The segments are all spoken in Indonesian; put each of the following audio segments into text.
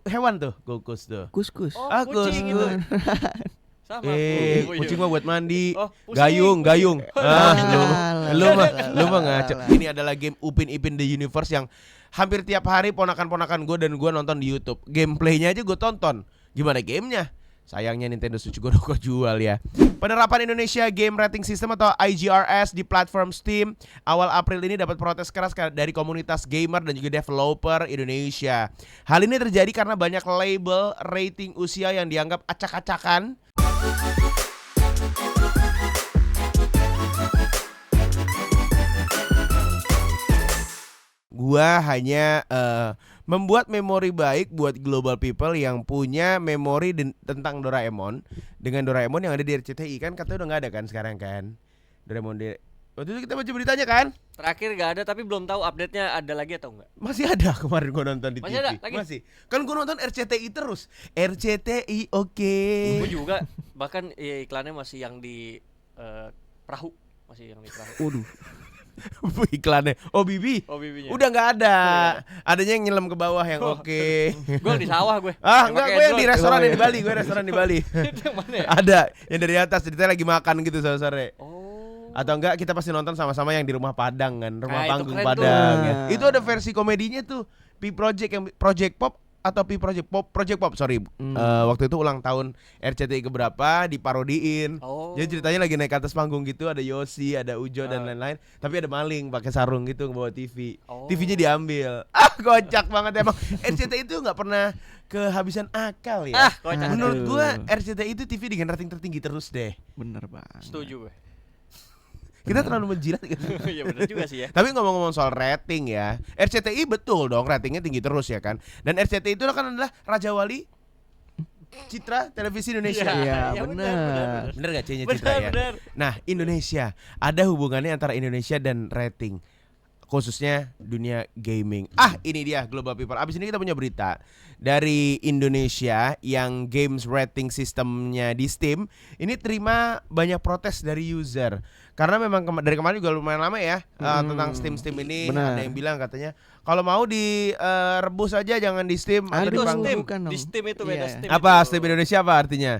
hewan tuh, kukus tuh. Kus-kus. Oh, Kus. kucing itu. Sama. Kucing mah buat mandi. Oh, pusing, Gayung. Lu mah ngaco. Alah. Ini adalah game Upin Ipin The Universe yang hampir tiap hari ponakan-ponakan gue dan gue nonton di YouTube. Gameplaynya aja gue tonton. Gimana gamenya? Sayangnya Nintendo Switch gue udah jual ya. Penerapan Indonesia Game Rating System atau IGRS di platform Steam awal April ini dapat protes keras dari komunitas gamer dan juga developer Indonesia. Hal ini terjadi karena banyak label rating usia yang dianggap acak-acakan. Gua hanya membuat memori baik buat global people yang punya memori tentang Doraemon. Dengan Doraemon yang ada di RCTI kan katanya udah gak ada kan sekarang kan. Doraemon waktu itu kita baca beritanya kan. Terakhir gak ada tapi belum tahu update-nya ada lagi atau enggak. Masih ada kemarin gua nonton di Masih TV. ada lagi? Masih. Kan gua nonton RCTI terus. RCTI oke. Gue juga bahkan iklannya masih yang di perahu, masih yang di perahu. Waduh. Iklannya. Oh Bibi. Oh bibinya. Udah nggak ada. Adanya yang nyelam ke bawah yang oke. Gue di sawah gue. Enggak, pakai gue yang di drone. restoran di Bali. Gue restoran di Bali. Itu yang mana ya? Ada yang dari atas ceritanya lagi makan gitu sore-sore. Oh. Atau enggak kita pasti nonton sama-sama yang di rumah Padang kan, rumah Itu panggung keren tuh. Padang ya. Nah. Itu ada versi komedinya tuh. P Project yang Project Pop atau P Project Pop sorry. Waktu itu ulang tahun RCTI keberapa diparodiin. Oh. Jadi ceritanya lagi naik ke atas panggung gitu, ada Yosi, ada Ujo dan lain-lain. Tapi ada maling pakai sarung gitu ngebawa TV. Oh. TV-nya diambil. Kocak banget emang. RCTI itu nggak pernah kehabisan akal ya. Kocak. Menurut Aduh. gua RCTI itu TV dengan rating tertinggi terus deh. Bener banget. Setuju gue. Kita terlalu menjilat gitu. Iya benar juga sih ya. Tapi ngomong-ngomong soal rating ya, RCTI betul dong ratingnya tinggi terus ya kan. Dan RCTI itu kan adalah Raja Wali Citra Televisi Indonesia. Iya, ya, benar. Bener gak C-nya Citra ya? Benar. Nah Indonesia, ada hubungannya antara Indonesia dan rating, khususnya dunia gaming. Ini dia Global People. Abis ini kita punya berita dari Indonesia yang games rating sistemnya di Steam ini terima banyak protes dari user. Karena memang dari kemarin juga lumayan lama ya tentang Steam ini. Benar. Ada yang bilang katanya kalau mau direbus aja jangan di Steam atau di Itu panggung. Steam. bukan dong. Di Steam itu beda Iya. Steam. Apa itu. Steam Indonesia apa artinya?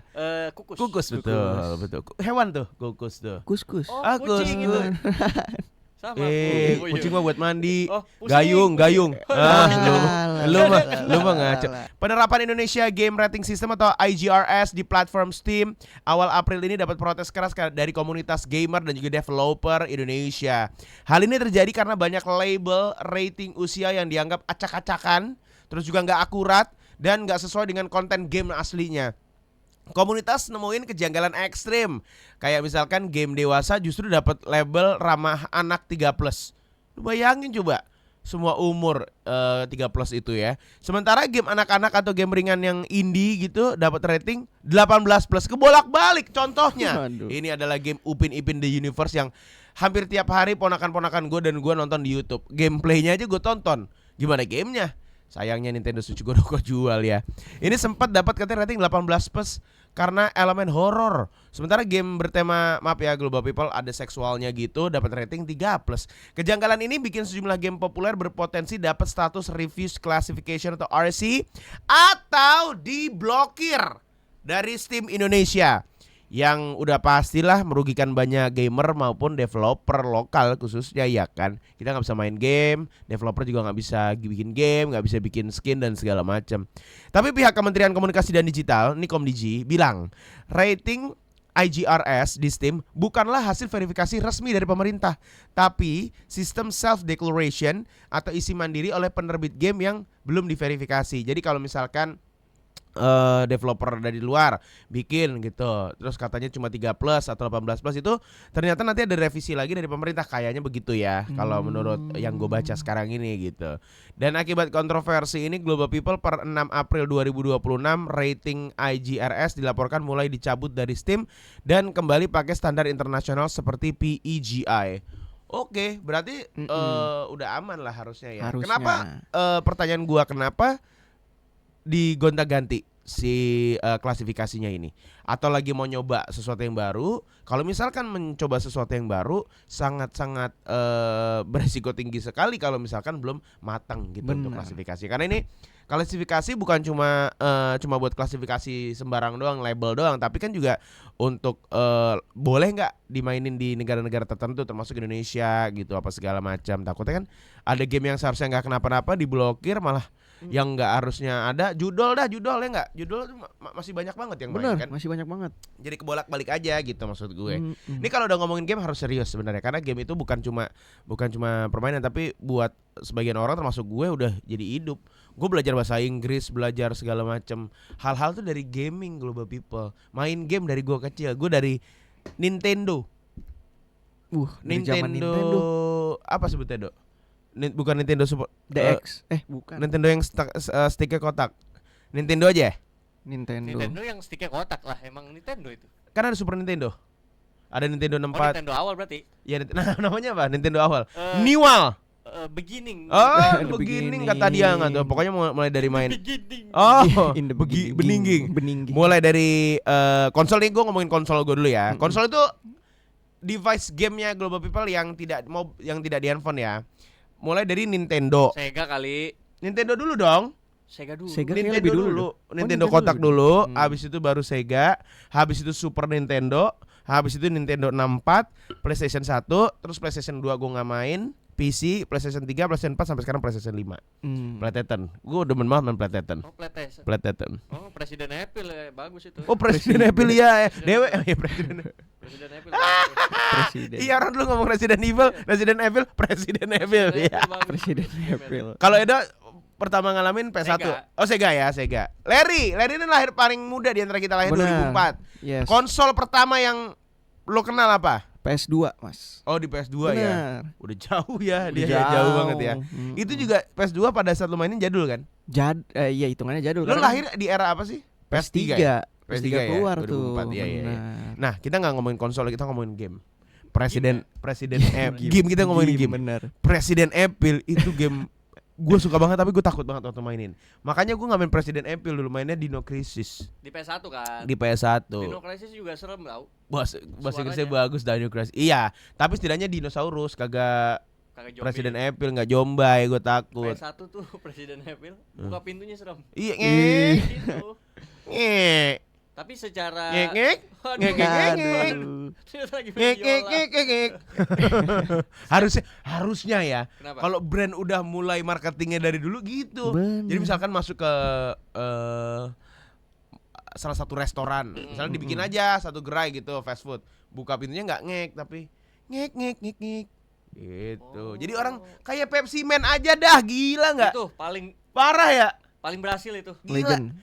Kukus. Kukus betul. Hewan tuh kukus tuh. Kus-kus. Oh, Kukus. kucing itu. Sama. Kucing mah buat mandi. Oh, pusing. Gayung. Lu mah ngaco. Alah. Penerapan Indonesia Game Rating System atau IGRS di platform Steam awal April ini dapat protes keras dari komunitas gamer dan juga developer Indonesia. Hal ini terjadi karena banyak label rating usia yang dianggap acak-acakan, terus juga nggak akurat dan nggak sesuai dengan konten game aslinya. Komunitas nemuin kejanggalan ekstrim. Kayak misalkan game dewasa justru dapat label ramah anak 3+. Lu bayangin coba, semua umur 3+ itu ya. Sementara game anak-anak atau game ringan yang indie gitu dapat rating 18+. Kebolak-balik contohnya. Aduh. Ini adalah game Upin Ipin The Universe yang hampir tiap hari ponakan-ponakan gue dan gue nonton di YouTube. Gameplaynya aja gue tonton. Gimana gamenya? Sayangnya Nintendo Switch gue udah jual ya. Ini sempat dapat katanya rating 18+ karena elemen horor. Sementara game bertema, maaf ya Global People, ada seksualnya gitu, dapat rating 3+. Kejanggalan ini bikin sejumlah game populer berpotensi dapat status Reduced Classification atau RC atau diblokir dari Steam Indonesia. Yang udah pastilah merugikan banyak gamer maupun developer lokal khususnya ya kan. Kita nggak bisa main game, developer juga nggak bisa bikin game, nggak bisa bikin skin dan segala macam. Tapi pihak Kementerian Komunikasi dan Digital, Komdigi, bilang rating IGRS di Steam bukanlah hasil verifikasi resmi dari pemerintah, tapi sistem self-declaration atau isi mandiri oleh penerbit game yang belum diverifikasi. Jadi kalau misalkan developer dari luar bikin gitu, terus katanya cuma 3+ atau 18+ itu ternyata nanti ada revisi lagi dari pemerintah, kayaknya begitu ya kalau menurut yang gue baca sekarang ini gitu. Dan akibat kontroversi ini Global People per 6 April 2026 rating IGRS dilaporkan mulai dicabut dari Steam dan kembali pakai standar internasional seperti PEGI. Oke, berarti udah aman lah harusnya ya. Harusnya. Kenapa pertanyaan gua kenapa digonta-ganti si klasifikasinya ini, atau lagi mau nyoba sesuatu yang baru? Kalau misalkan mencoba sesuatu yang baru sangat-sangat berisiko tinggi sekali kalau misalkan belum matang gitu untuk Benar. klasifikasi. Karena ini klasifikasi bukan cuma buat klasifikasi sembarang doang, label doang, tapi kan juga untuk boleh nggak dimainin di negara-negara tertentu termasuk Indonesia gitu apa segala macam. Takutnya kan ada game yang seharusnya nggak kenapa-napa diblokir malah yang nggak harusnya ada. Judolnya nggak, judol tuh masih banyak banget yang main Bener, kan. masih banyak banget. Jadi kebolak-balik aja gitu maksud gue. Ini kalau udah ngomongin game harus serius sebenarnya, karena game itu bukan cuma permainan, tapi buat sebagian orang termasuk gue udah jadi hidup. Gue belajar bahasa Inggris, belajar segala macam hal-hal tuh dari gaming, global people. Main game dari gue kecil, gue dari Nintendo. Dari zaman Nintendo apa sebutnya, Dok? Bukan Nintendo Super DX. Bukan. Nintendo yang sticknya kotak. Nintendo aja ya? Nintendo. Nintendo yang sticknya kotak lah, emang Nintendo itu. Kan ada Super Nintendo. Ada Nintendo Oh, 64. Nintendo awal berarti. Ya, nah, namanya apa? Nintendo awal. Eh, Niwal. Beginning. Oh, The beginning beginning. kata dia nggak tuh. Pokoknya mulai dari main. Beginning. Oh, In the beningging. Beningging. Mulai dari konsol nih, gue ngomongin konsol gue dulu ya. Konsol itu device gamenya global people yang tidak di handphone ya. Mulai dari Nintendo. Sega kali. Nintendo dulu dong. Sega dulu. Sega kayaknya Nintendo lebih dulu dulu. deh. Nintendo Nintendo kotak lebih dulu, dulu. habis itu baru Sega, habis itu Super Nintendo, habis itu Nintendo 64, PlayStation 1, terus PlayStation 2 gue nggak main, PC, PlayStation 3, PlayStation 4 sampai sekarang PlayStation 5. Playteten. Gue demen banget main Playteten. Oh, PlayStation. Playteten. Oh, Presiden Apple bagus itu. Oh, Presiden Evil ya. Dewe ya Presiden. Presiden Apple. Presiden. Iya, orang dulu ngomong Resident Evil, Resident Evil, Presiden Evil ya. Presiden Apple. Kalau Edo pertama ngalamin PS1. Sega. Oh, Sega ya, Sega. Larry ini lahir paling muda di antara kita, lahir Benar. 2004. Yes. Konsol pertama yang lo kenal apa? PS2, Mas. Oh, di PS2 ya. Benar. Udah jauh ya, Udah dia jauh banget ya. Mm-mm. Itu juga PS2 pada saat lo mainin jadul kan? Iya hitungannya jadul. Lo karena lahir di era apa sih? PS3 ya? PS3 ya, keluar 2004, tuh. iya, iya. Benar. Nah, kita nggak ngomongin konsol, kita ngomongin game. Presiden Game. game kita ngomongin game. Bener. Presiden Evil itu game gue suka banget, tapi gue takut banget waktu mainin. Makanya gue nggak main Presiden Evil dulu, mainnya Dino Crisis Di PS1 kan. di PS1. Dino Crisis juga serem tau. Bahasa Inggrisnya Suaranya. bagus, Dino Crisis. Iya, tapi setidaknya dinosaurus kagak Kagak zombie. Presiden Evil, nggak jombay, gue takut. PS1 tuh Presiden Apple buka pintunya serem. Iya, Gitu. ngek, Tapi secara ngek, ngek, Aduh. ngek, ngek, ngek, ngek. Dia lagi Ngek, main ngek, biola. ngek, ngek, ngek. Harusnya ya. Kenapa? Kalau brand udah mulai marketingnya dari dulu gitu. Bener. Jadi misalkan masuk ke salah satu restoran, misalnya dibikin aja satu gerai gitu fast food, buka pintunya nggak ngek tapi ngek ngek ngek ngek gitu. Jadi orang kayak Pepsi Man aja dah, gila nggak? Itu paling Parah ya. paling berhasil itu. Gila. Legend.